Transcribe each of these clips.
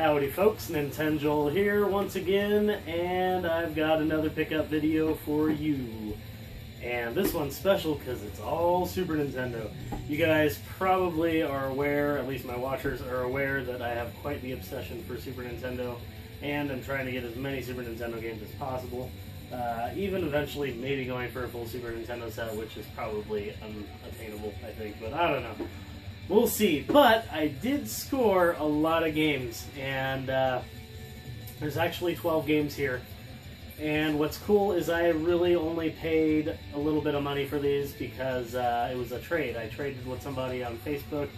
Howdy folks, Nintenjoel here once again, and I've got another pickup video for you. And this one's special because it's all Super Nintendo. You guys probably are aware, at least my watchers are aware, that I have quite the obsession for Super Nintendo, and I'm trying to get as many Super Nintendo games as possible. Even eventually maybe going for a full Super Nintendo set, which is probably unattainable, I think, but I don't know. We'll see. But I did score a lot of games, and there's actually 12 games here. And what's cool is I really only paid a little bit of money for these because it was a trade. I traded with somebody on Facebook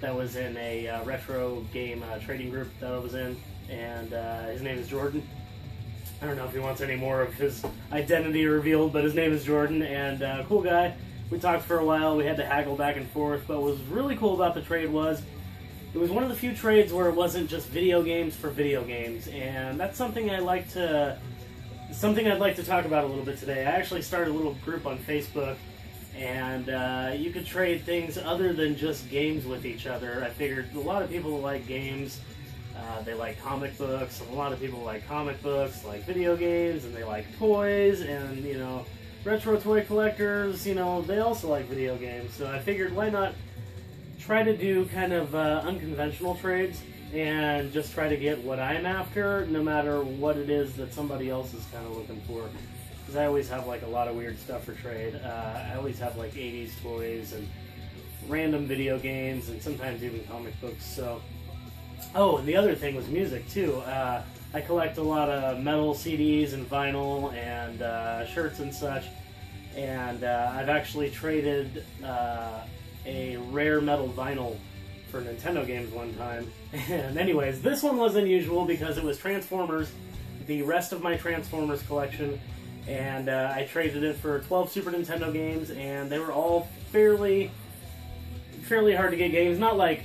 that was in a retro game trading group that I was in, and his name is Jordan. I don't know if he wants any more of his identity revealed, but his name is Jordan, and cool guy. We talked for a while, we had to haggle back and forth, but what was really cool about the trade was it was one of the few trades where it wasn't just video games for video games, and that's something I'd like to talk about a little bit today. I actually started a little group on Facebook, and you could trade things other than just games with each other. I figured a lot of people like games, they like comic books, and a lot of people like comic books, like video games, and they like toys, and, you know, retro toy collectors, you know, they also like video games. So I figured why not try to do kind of unconventional trades and just try to get what I'm after, no matter what it is that somebody else is kind of looking for. Because I always have like a lot of weird stuff for trade. I always have like 80s toys and random video games and sometimes even comic books. So, oh, and the other thing was music too. I collect a lot of metal CDs and vinyl and shirts and such, and I've actually traded a rare metal vinyl for Nintendo games one time. And anyways, this one was unusual because it was Transformers, the rest of my Transformers collection, and I traded it for 12 Super Nintendo games, and they were all fairly hard to get games, not like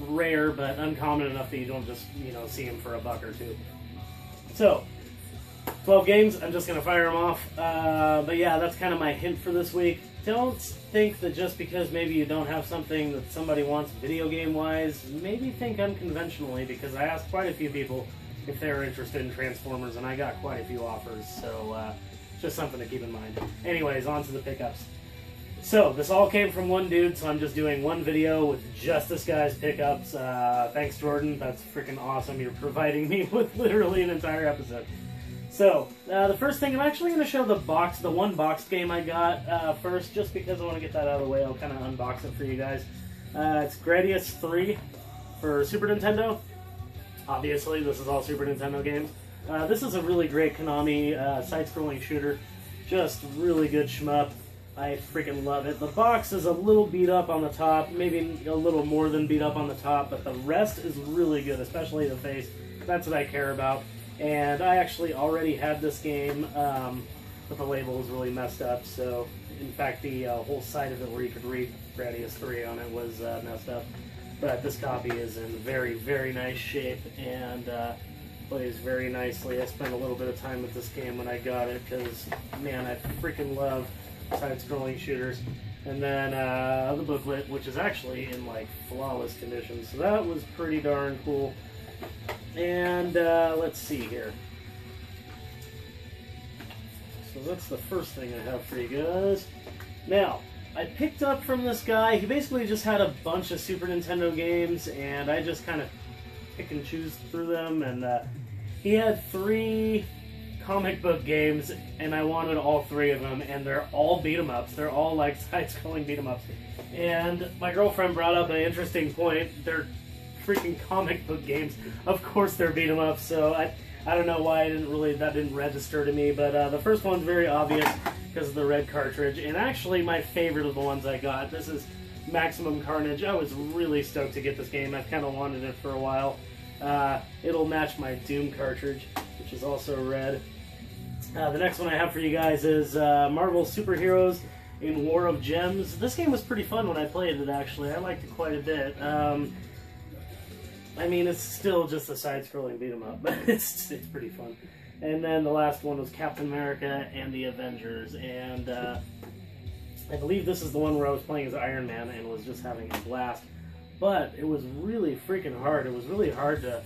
rare, but uncommon enough that you don't just, you know, see them for a buck or two. So, 12 games, I'm just going to fire them off. But yeah, that's kind of my hint for this week. Don't think that just because maybe you don't have something that somebody wants video game-wise, maybe think unconventionally, because I asked quite a few people if they were interested in Transformers, and I got quite a few offers, so just something to keep in mind. Anyways, on to the pickups. So, this all came from one dude, so I'm just doing one video with just this guy's pickups. Thanks, Jordan. That's freaking awesome. You're providing me with literally an entire episode. So, the first thing, I'm actually going to show the one boxed game I got first, just because I want to get that out of the way. I'll kind of unbox it for you guys. It's Gradius 3 for Super Nintendo. Obviously, this is all Super Nintendo games. This is a really great Konami side-scrolling shooter. Just really good shmup. I freaking love it. The box is a little beat up on the top, maybe a little more than beat up on the top, but the rest is really good, especially the face. That's what I care about. And I actually already had this game, but the label was really messed up, so in fact the whole side of it where you could read Gradius 3 on it was messed up. But this copy is in very, very nice shape and plays very nicely. I spent a little bit of time with this game when I got it because, man, I freaking love side-scrolling shooters. And then the booklet, which is actually in like flawless condition, so that was pretty darn cool. And let's see here. So that's the first thing I have for you guys. Now, I picked up from this guy, he basically just had a bunch of Super Nintendo games, and I just kind of pick and choose through them, and he had 3 comic book games, and I wanted all 3 of them, and they're all beat-em-ups. They're all like side-scrolling beat-em-ups. And my girlfriend brought up an interesting point. They're freaking comic book games. Of course they're beat-em-ups, so I don't know why that didn't register to me, but the first one's very obvious because of the red cartridge, and actually my favorite of the ones I got. This is Maximum Carnage. I was really stoked to get this game. I've kind of wanted it for a while. It'll match my Doom cartridge, which is also red. The next one I have for you guys is Marvel Superheroes in War of Gems. This game was pretty fun when I played it, actually. I liked it quite a bit. I mean, it's still just a side-scrolling beat-em-up, but it's pretty fun. And then the last one was Captain America and the Avengers, and I believe this is the one where I was playing as Iron Man and was just having a blast. But it was really freaking hard. It was really hard to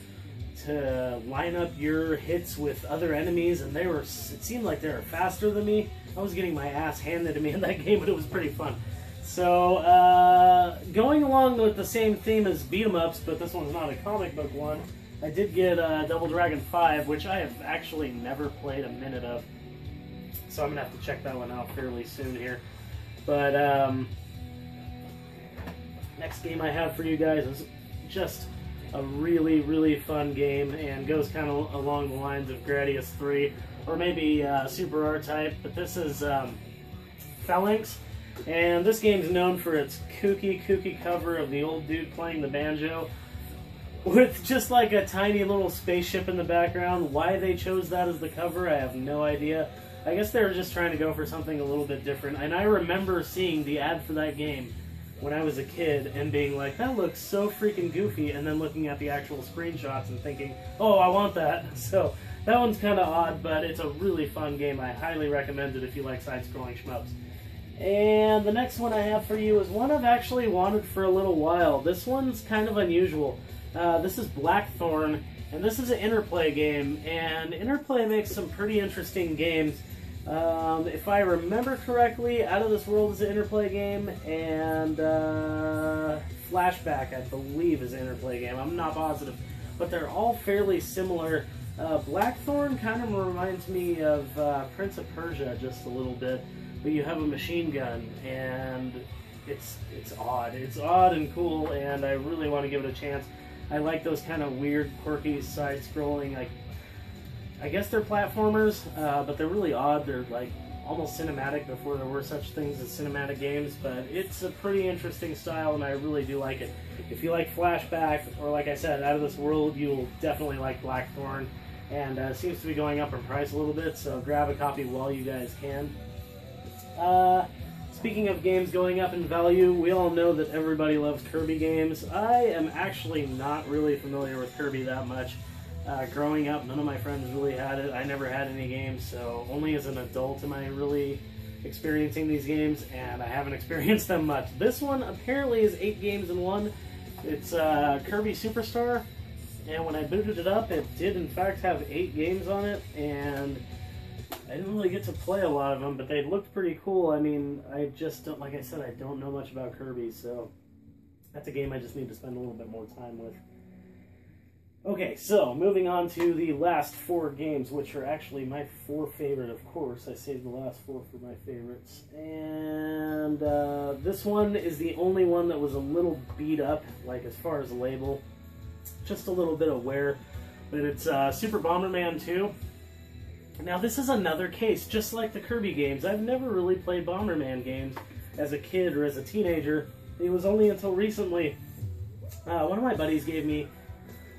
to line up your hits with other enemies, and it seemed like they were faster than me. I was getting my ass handed to me in that game, but it was pretty fun. So, going along with the same theme as beat-em-ups, but this one's not a comic book one, I did get Double Dragon 5, which I have actually never played a minute of. So I'm going to have to check that one out fairly soon here. But, next game I have for you guys is just a really, really fun game, and goes kind of along the lines of Gradius 3, or maybe Super R-Type, but this is Phalanx. And this game's known for its kooky cover of the old dude playing the banjo with just like a tiny little spaceship in the background. Why they chose that as the cover, I have no idea. I guess they were just trying to go for something a little bit different. And I remember seeing the ad for that game when I was a kid and being like, that looks so freaking goofy, and then looking at the actual screenshots and thinking, oh, I want that. So that one's kind of odd, but it's a really fun game. I highly recommend it if you like side-scrolling shmups. And the next one I have for you is one I've actually wanted for a little while. This one's kind of unusual. This is Blackthorn, and this is an Interplay game, and Interplay makes some pretty interesting games. If I remember correctly, Out of This World is an Interplay game, and Flashback, I believe, is an Interplay game. I'm not positive, but they're all fairly similar. Blackthorn kind of reminds me of Prince of Persia just a little bit, but you have a machine gun, and it's odd. It's odd and cool, and I really want to give it a chance. I like those kind of weird, quirky, side-scrolling, like, I guess they're platformers, but they're really odd. They're like almost cinematic before there were such things as cinematic games, but it's a pretty interesting style, and I really do like it. If you like Flashback, or like I said, Out of This World, you'll definitely like Blackthorn, and it seems to be going up in price a little bit, so grab a copy while you guys can. Speaking of games going up in value, we all know that everybody loves Kirby games. I am actually not really familiar with Kirby that much. Growing up, none of my friends really had it. I never had any games, so only as an adult am I really experiencing these games, and I haven't experienced them much. This one apparently is 8 games in one. It's Kirby Superstar, and when I booted it up, it did in fact have 8 games on it, and I didn't really get to play a lot of them, but they looked pretty cool. I mean, I just don't, like I said, I don't know much about Kirby, so that's a game I just need to spend a little bit more time with. Okay, so moving on to the last 4 games, which are actually my 4 favorite, of course. I saved the last 4 for my favorites. And this one is the only one that was a little beat up, like as far as label. Just a little bit of wear. But it's Super Bomberman 2. Now this is another case, just like the Kirby games. I've never really played Bomberman games as a kid or as a teenager. It was only until recently, one of my buddies gave me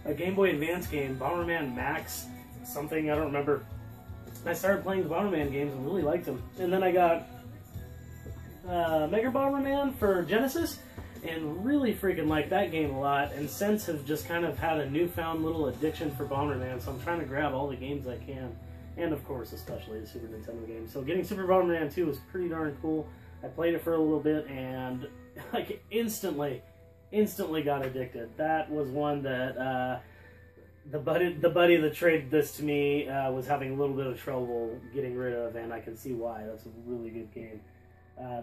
a Game Boy Advance game, Bomberman Max, something, I don't remember. I started playing the Bomberman games and really liked them. And then I got Mega Bomberman for Genesis, and really freaking liked that game a lot, and since have just kind of had a newfound little addiction for Bomberman, so I'm trying to grab all the games I can. And of course, especially the Super Nintendo games. So getting Super Bomberman 2 was pretty darn cool. I played it for a little bit, and like instantly got addicted. That was one that the buddy that traded this to me was having a little bit of trouble getting rid of, and I can see why. That's a really good game.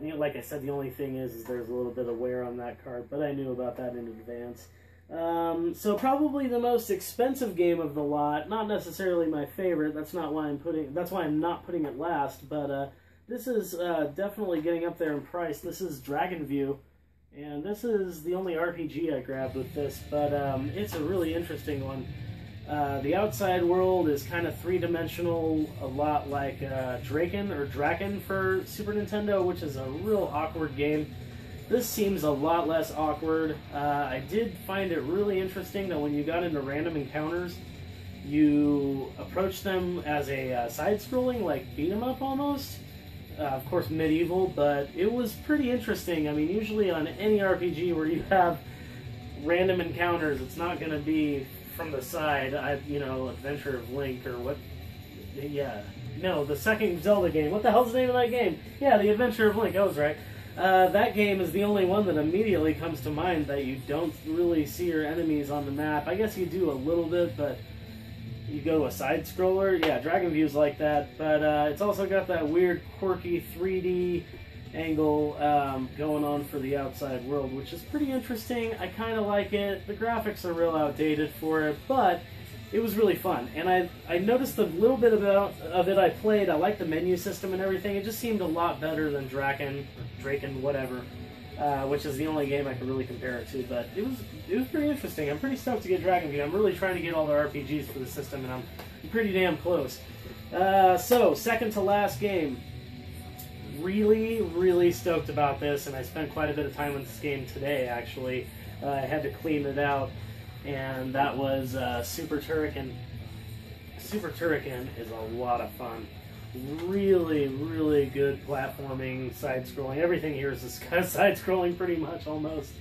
You know, like I said, the only thing is there's a little bit of wear on that card, but I knew about that in advance. So probably the most expensive game of the lot, not necessarily my favorite. That's why I'm not putting it last, but this is definitely getting up there in price. This is Dragon View. And this is the only RPG I grabbed with this, but it's a really interesting one. The outside world is kind of three-dimensional, a lot like Turrican for Super Nintendo, which is a real awkward game. This seems a lot less awkward. I did find it really interesting that when you got into random encounters, you approach them as a side-scrolling, like beat-em-up almost. Of course, medieval, but it was pretty interesting. I mean, usually on any RPG where you have random encounters, it's not going to be from the side, you know, Adventure of Link or what. Yeah. No, the second Zelda game. What the hell's the name of that game? Yeah, The Adventure of Link. I was right. That game is the only one that immediately comes to mind that you don't really see your enemies on the map. I guess you do a little bit, but you go a side-scroller. Yeah, Dragon View's like that, but it's also got that weird, quirky 3D angle going on for the outside world, which is pretty interesting. I kind of like it. The graphics are real outdated for it, but it was really fun. And I noticed a little bit of it I played. I like the menu system and everything. It just seemed a lot better than Draken, whatever, which is the only game I could really compare it to. But it was pretty interesting. I'm pretty stoked to get Dragon View. I'm really trying to get all the RPGs for the system, and I'm pretty damn close. So, second to last game. Really, really stoked about this, and I spent quite a bit of time with this game today, actually. I had to clean it out, and that was Super Turrican. Super Turrican is a lot of fun. Really, really good platforming, side-scrolling. Everything here is kind of side-scrolling pretty much, almost.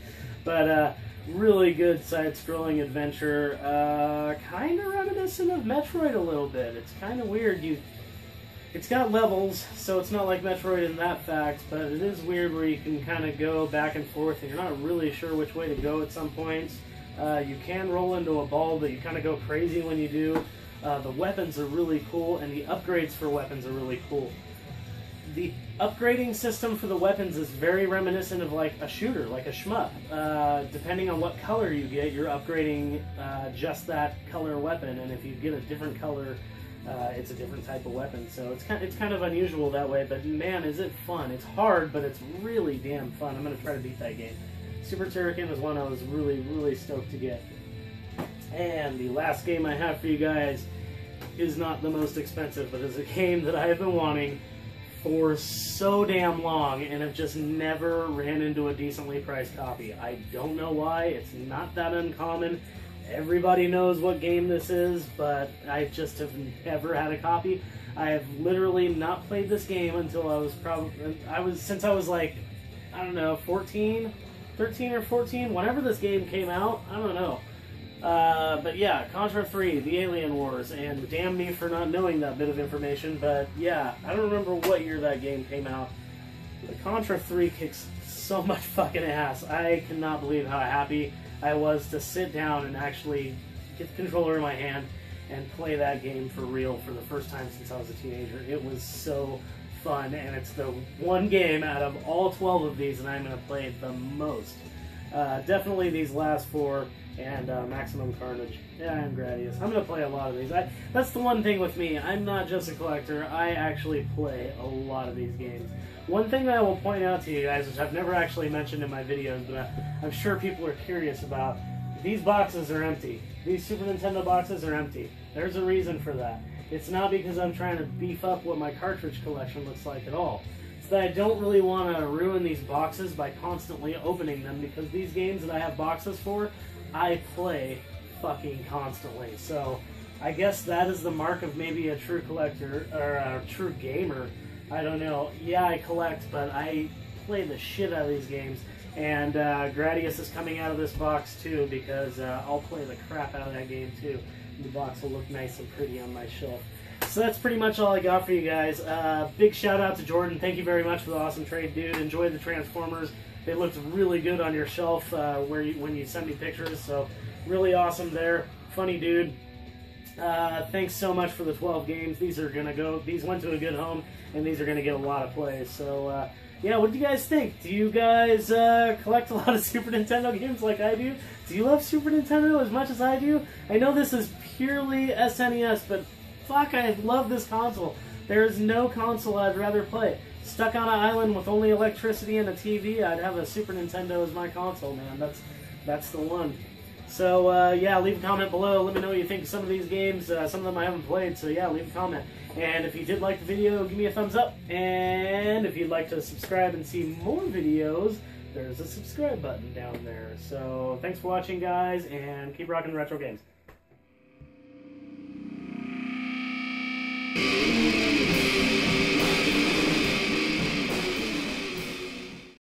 But really good side-scrolling adventure. Kind of reminiscent of Metroid a little bit. It's kind of weird. It's got levels, so it's not like Metroid in that fact, but it is weird where you can kind of go back and forth, and you're not really sure which way to go at some points. You can roll into a ball, but you kind of go crazy when you do. The weapons are really cool, and the upgrades for weapons are really cool. The upgrading system for the weapons is very reminiscent of like a shooter, like a shmup. Depending on what color you get, you're upgrading just that color weapon, and if you get a different color, it's a different type of weapon, so it's kind of unusual that way, but man, is it fun. It's hard, but it's really damn fun. I'm going to try to beat that game. Super Turrican is one I was really, really stoked to get. And the last game I have for you guys is not the most expensive, but is a game that I have been wanting for so damn long, and have just never ran into a decently priced copy. I don't know why. It's not that uncommon. Everybody knows what game this is, but I just have never had a copy. I have literally not played this game until since I was like, I don't know, 13 or 14, whenever this game came out, I don't know. But yeah, Contra 3, The Alien Wars, and damn me for not knowing that bit of information, but yeah, I don't remember what year that game came out. But Contra 3 kicks so much fucking ass. I cannot believe how happy I was to sit down and actually get the controller in my hand and play that game for real for the first time since I was a teenager. It was so fun, and it's the one game out of all 12 of these that I'm going to play the most. Definitely these last four, and Maximum Carnage. Yeah, I'm Gradius. I'm going to play a lot of these. That's the one thing with me. I'm not just a collector. I actually play a lot of these games. One thing that I will point out to you guys, which I've never actually mentioned in my videos, but I'm sure people are curious about, these boxes are empty. These Super Nintendo boxes are empty. There's a reason for that. It's not because I'm trying to beef up what my cartridge collection looks like at all. It's that I don't really want to ruin these boxes by constantly opening them, because these games that I have boxes for, I play fucking constantly. So I guess that is the mark of maybe a true collector, or a true gamer. I don't know. Yeah, I collect, but I play the shit out of these games. And Gradius is coming out of this box too, because I'll play the crap out of that game too. The box will look nice and pretty on my shelf. So that's pretty much all I got for you guys. Big shout out to Jordan. Thank you very much for the awesome trade, dude. Enjoy the Transformers. They looked really good on your shelf when you sent me pictures. So really awesome there. Funny dude. Thanks so much for the 12 games. These went to a good home, and these are gonna get a lot of plays. So yeah, what do you guys think? Do you guys collect a lot of Super Nintendo games like I do? Do you love Super Nintendo as much as I do? I know this is purely SNES, but fuck, I love this console. There is no console I'd rather play. Stuck on an island with only electricity and a TV, I'd have a Super Nintendo as my console, man. That's the one. So, yeah, leave a comment below. Let me know what you think of some of these games. Some of them I haven't played, so yeah, leave a comment. And if you did like the video, give me a thumbs up. And if you'd like to subscribe and see more videos, there's a subscribe button down there. So, thanks for watching, guys, and keep rocking retro games.